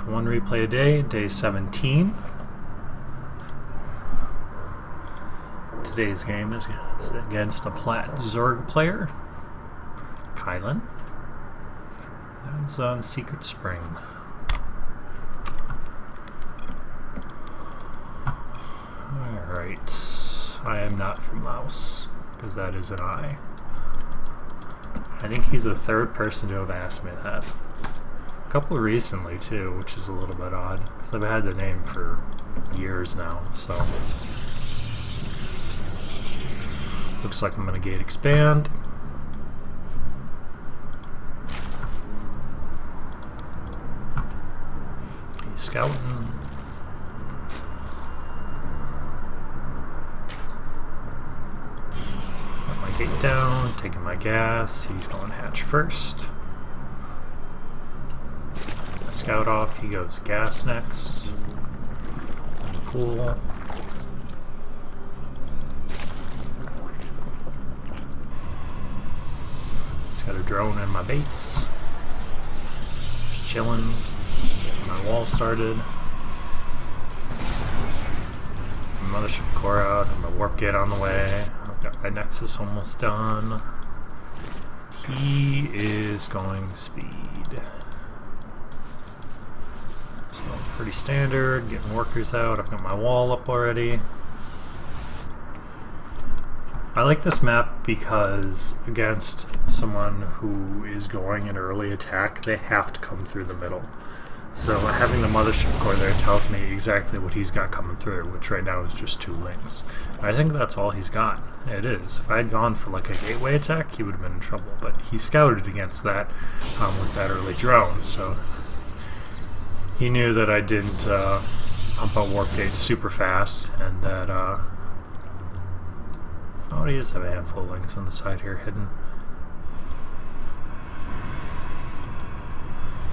One replay a day, day 17. Today's game is against a Plat Zerg player, Kylan. That is on Secret Spring. Alright, I am not from Laos, because that is an I. I think he's the third person to have asked me that. A couple recently too, which is a little bit odd, because I've had the name for years now, so. Looks like I'm going to gate expand. He's scouting. Got my gate down, taking my gas. He's going hatch first. Scout off, he goes gas next. Cool. Got a drone in my base. Just chilling. Getting my wall started. Mothership core out. And my warp gate on the way. I've got my Nexus almost done. He is going speed. So pretty standard. Getting workers out. I've got my wall up already. I like this map because against someone who is going in early attack, they have to come through the middle. So having the Mothership core there tells me exactly what he's got coming through, which right now is just 2 wings. I think that's all he's got. It is. If I had gone for like a gateway attack, he would have been in trouble, but he scouted against that with that early drone, so he knew that I didn't pump out warp gates super fast, and that oh, he does have a handful of wings on the side here hidden.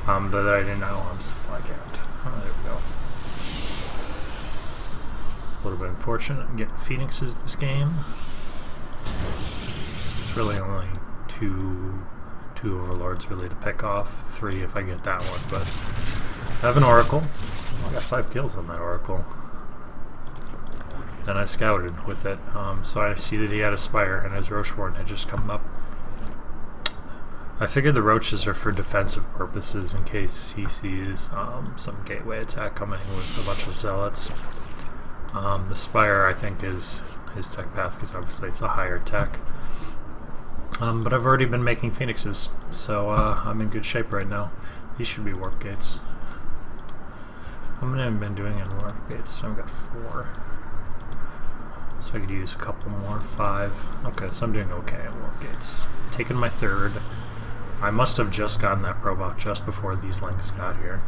But I didn't know I'm supply capped. Oh, there we go. A little bit unfortunate. I'm getting Phoenixes this game. It's really only two Overlords really to pick off. 3 if I get that one, but I have an Oracle. I got 5 kills on that Oracle. Then I scouted with it, so I see that he had a Spire and his Roach Warden had just come up. I figured the Roaches are for defensive purposes in case he sees some gateway attack coming with a bunch of Zealots. The Spire I think is his tech path because obviously it's a higher tech. But I've already been making Phoenixes, so I'm in good shape right now. These should be warp gates. How many have I been doing in warp gates? So I've got 4. So I could use a couple more. 5. Okay, so I'm doing okay at warp gates. Taking my 3rd. I must have just gotten that robot just before these links got here.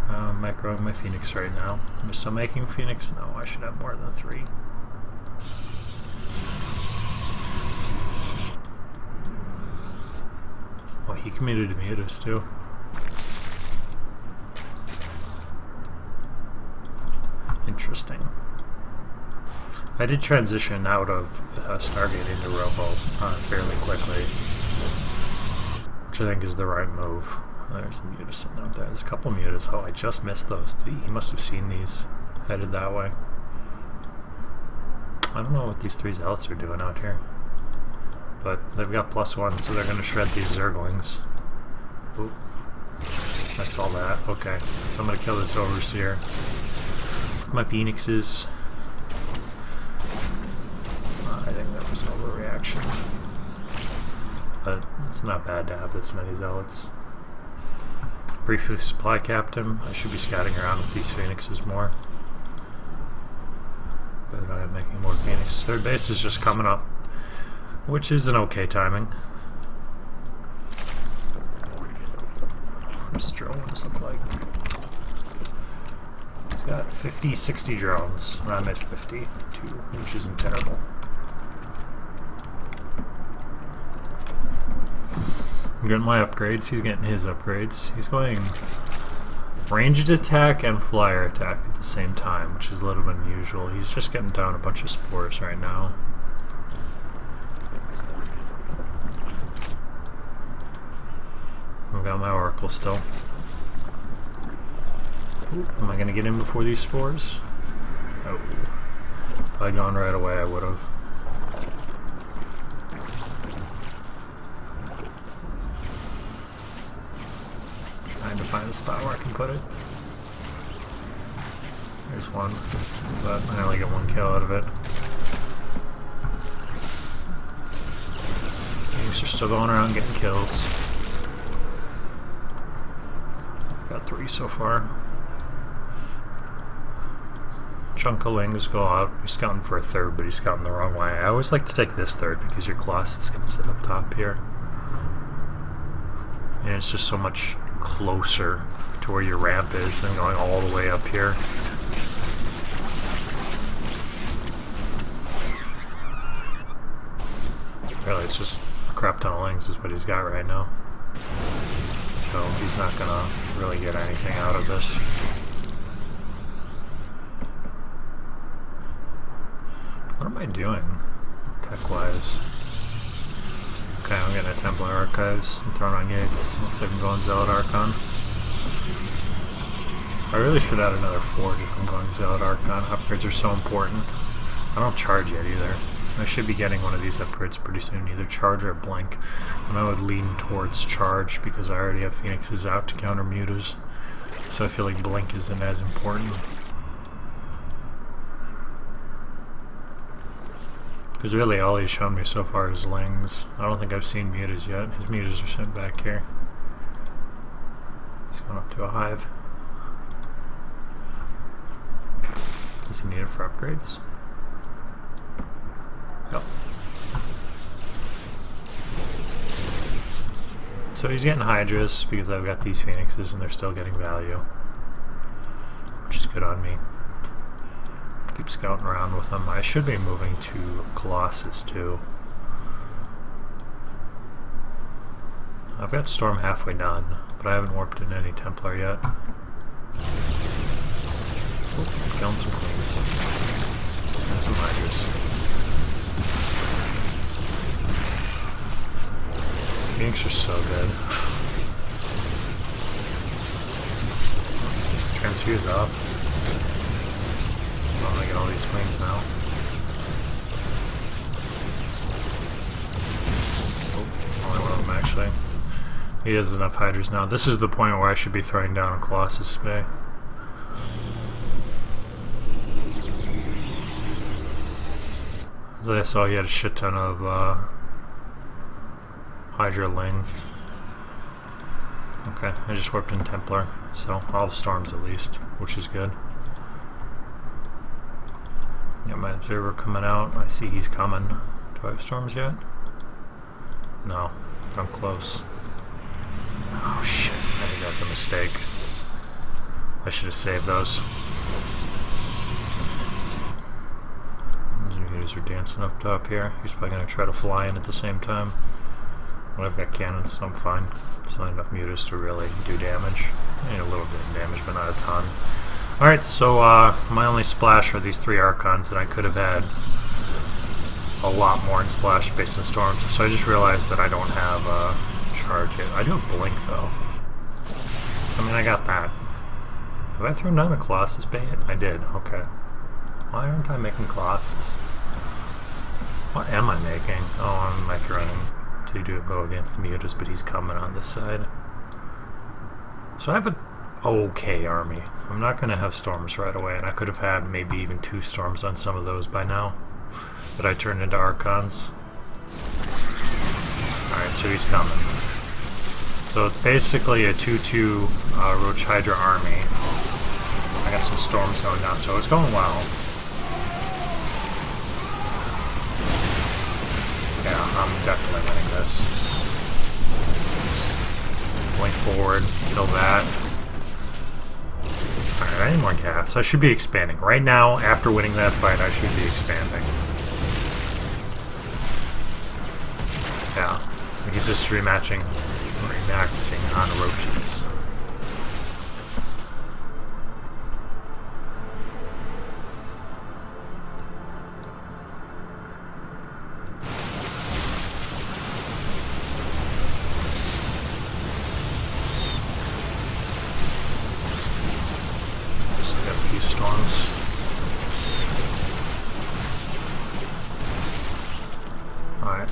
Microing my Phoenix right now. Am I still making Phoenix? No, I should have more than 3. Oh, he committed to mutas too. Interesting. I did transition out of Stargate into Robo fairly quickly, which I think is the right move. There's a muta sitting out there. There's a couple mutas. Oh, I just missed those. He must have seen these headed that way. I don't know what these 3 Zealots are doing out here, but they've got +1, so they're going to shred these Zerglings. Ooh, I saw that. Okay, so I'm going to kill this Overseer. My Phoenixes. I think that was an overreaction. But it's not bad to have this many Zealots. Briefly supply capped him. I should be scouting around with these Phoenixes more. But I am making more Phoenix. 3rd base is just coming up, which is an okay timing. What does drones look like? It's got 50, 60 drones. I'm at 52, which isn't terrible. I'm getting my upgrades. He's getting his upgrades. He's going ranged attack and flyer attack at the same time, which is a little bit unusual. He's just getting down a bunch of spores right now. I've got my Oracle still. Ooh, am I gonna get in before these spores? Oh. If I'd gone right away, I would have. Trying to find a spot where I can put it. There's one, but I only get one kill out of it. Things are still going around getting kills. Got 3 so far. Chunkalings go out. He's scouting for a third, but he's scouting the wrong way. I always like to take this third because your Colossus can sit up top here. And it's just so much closer to where your ramp is than going all the way up here. Really, it's just a crap ton of lings is what he's got right now. So he's not gonna really get anything out of this. What am I doing, tech-wise? Okay, I'm getting a Templar Archives and throwing on Gates. Looks like I'm going Zealot Archon. I really should add another Forge if I'm going Zealot Archon. Upgrades are so important. I don't charge yet either. I should be getting one of these upgrades pretty soon, either charge or blink. And I would lean towards charge because I already have Phoenixes out to counter mutas. So I feel like blink isn't as important. Because really all he's shown me so far is lings. I don't think I've seen mutas yet. His mutas are sent back here. He's going up to a hive. Does he need it for upgrades? Yep. So he's getting Hydras because I've got these Phoenixes and they're still getting value. Which is good on me. Keep scouting around with them. I should be moving to Colossus too. I've got Storm halfway done, but I haven't warped in any Templar yet. Oh, killing some queens. And some Hydras. Phoenix are so good. Let's transfuse up. I'm gonna get all these queens now. Oh, only one of them actually. He has enough Hydras now. This is the point where I should be throwing down a Colossus Bay. As I saw, he had a shit ton of Hydra Ling. Okay, I just warped in Templar, so all storms at least, which is good. Got my observer coming out. I see he's coming. Do I have storms yet? No, but I'm close. Oh shit, I think that's a mistake. I should have saved those. Those mutas are dancing up top here. He's probably going to try to fly in at the same time. But I've got cannons, so I'm fine. It's not enough mutas to really do damage. I need a little bit of damage, but not a ton. Alright, so my only splash are these 3 Archons, and I could have had a lot more in splash based on storms. So I just realized that I don't have charge yet. I do have blink though. I mean, I got that. Have I thrown down a Colossus Bay yet? I did, okay. Why aren't I making Colossus? What am I making? Oh, I'm throwing to go against the mutas, but he's coming on this side. So I have a okay army. I'm not going to have storms right away, and I could have had maybe even 2 storms on some of those by now, but I turned into Archons. Alright, so he's coming. So it's basically a 2-2 Roach Hydra army. I got some storms going down, so it's going well. Yeah, I'm definitely winning this. Blink forward, kill that. Alright, I need more gas. I should be expanding. Right now, after winning that fight, I should be expanding. Yeah, he's just rematching on roaches.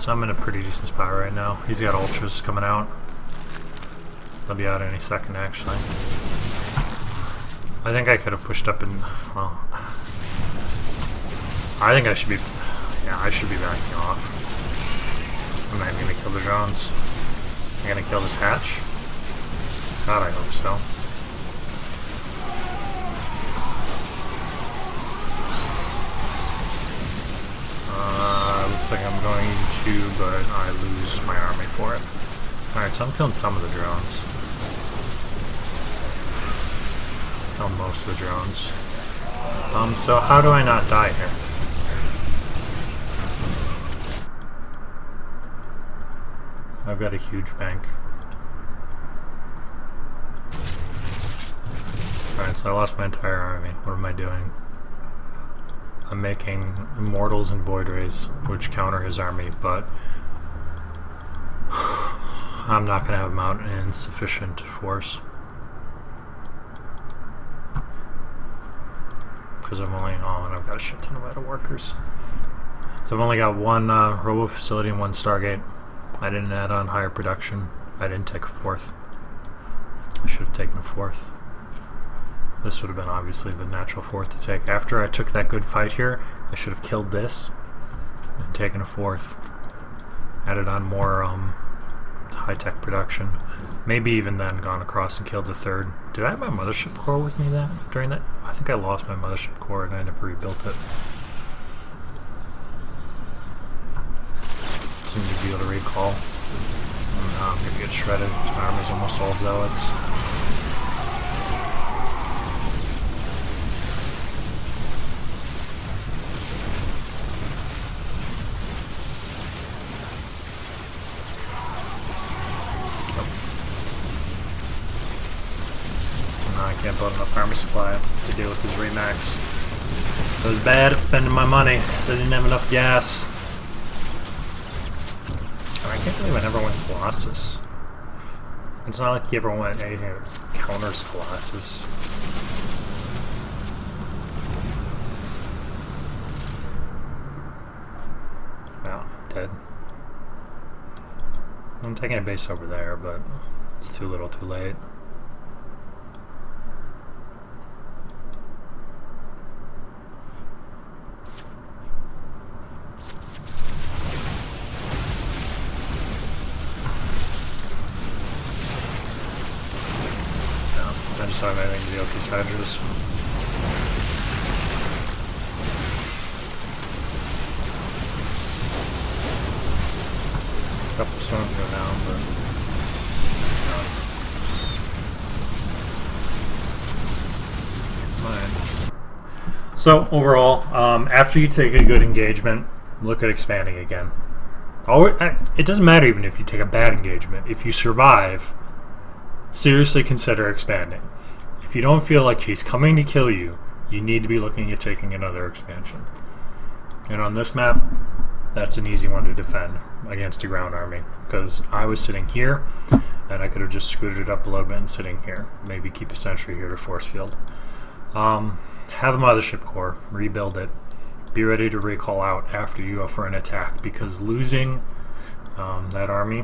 So I'm in a pretty decent spot right now. He's got ultras coming out. They'll be out any second, actually. I think I could have pushed up and, well, I think I should be, yeah, I should be backing off. I'm not even gonna kill the drones. I'm gonna kill this hatch. God, I hope so. Looks like I'm going to, but I lose my army for it. Alright, so I'm killing some of the drones. Kill most of the drones. So how do I not die here? I've got a huge bank. Alright, so I lost my entire army. What am I doing? I'm making Immortals and Void Rays, which counter his army, but I'm not going to have him out in sufficient force. Because I've only, oh, and I've got a shit ton of Vital Workers. So I've only got one Robo Facility and one Stargate. I didn't add on higher production. I didn't take a fourth. I should have taken a fourth. This would have been obviously the natural fourth to take. After I took that good fight here, I should have killed this and taken a fourth. Added on more high-tech production. Maybe even then gone across and killed the third. Did I have my mothership core with me during that? I think I lost my mothership core and I never rebuilt it. Seemed to be able to recall. And now I'm going to get shredded. My army's almost all zealots. I can't build enough army supply to deal with his remax. So it's bad at spending my money, because I didn't have enough gas. Oh, I can't believe I never went Colossus. It's not like you ever went anything that counters Colossus. No, dead. I'm taking a base over there, but it's too little too late. I just don't have anything to deal with these Hydras. A couple storms go down, but it's not mine. So overall, after you take a good engagement, look at expanding again. It doesn't matter even if you take a bad engagement. If you survive, seriously consider expanding. If you don't feel like he's coming to kill you, you need to be looking at taking another expansion. And on this map, that's an easy one to defend against a ground army, because I was sitting here, and I could have just scooted it up a little bit and sitting here. Maybe keep a sentry here to force field. Have a mothership core, rebuild it, be ready to recall out after you go for an attack, because losing that army,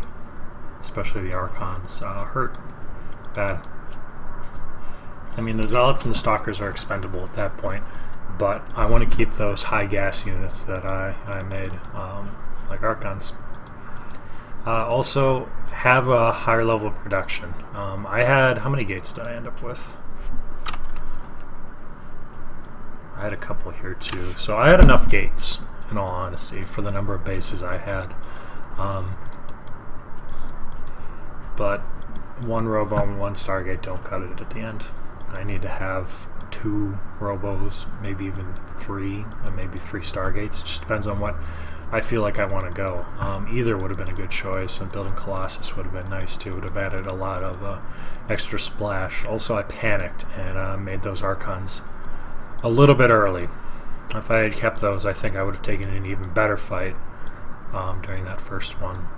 especially the Archons, hurt bad. I mean, the Zealots and the Stalkers are expendable at that point, but I want to keep those high gas units that I made, like Archons. Also, have a higher level of production. I had, how many gates did I end up with? I had a couple here too. So I had enough gates, in all honesty, for the number of bases I had. But one Robo and one Stargate don't cut it at the end. I need to have 2 Robos, maybe even 3, and maybe 3 Stargates. It just depends on what I feel like I want to go. Either would have been a good choice, and building Colossus would have been nice too. It would have added a lot of extra splash. Also, I panicked and made those Archons a little bit early. If I had kept those, I think I would have taken an even better fight during that first one.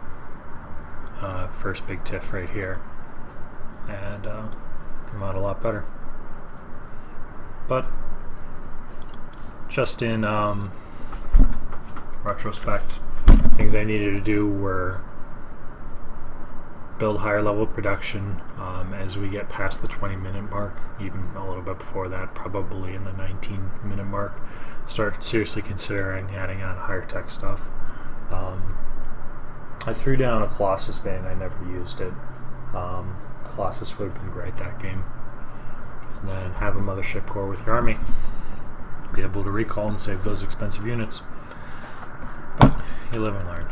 First big tiff right here. And come out a lot better. But just in retrospect, Things I needed to do were build higher level production as we get past the 20-minute mark, even a little bit before that, probably in the 19-minute mark. Start seriously considering adding on higher tech stuff. I threw down a Colossus Bane. I never used it. Colossus would have been great that game. And then have a Mothership Core with your army. Be able to recall and save those expensive units. But you live and learn.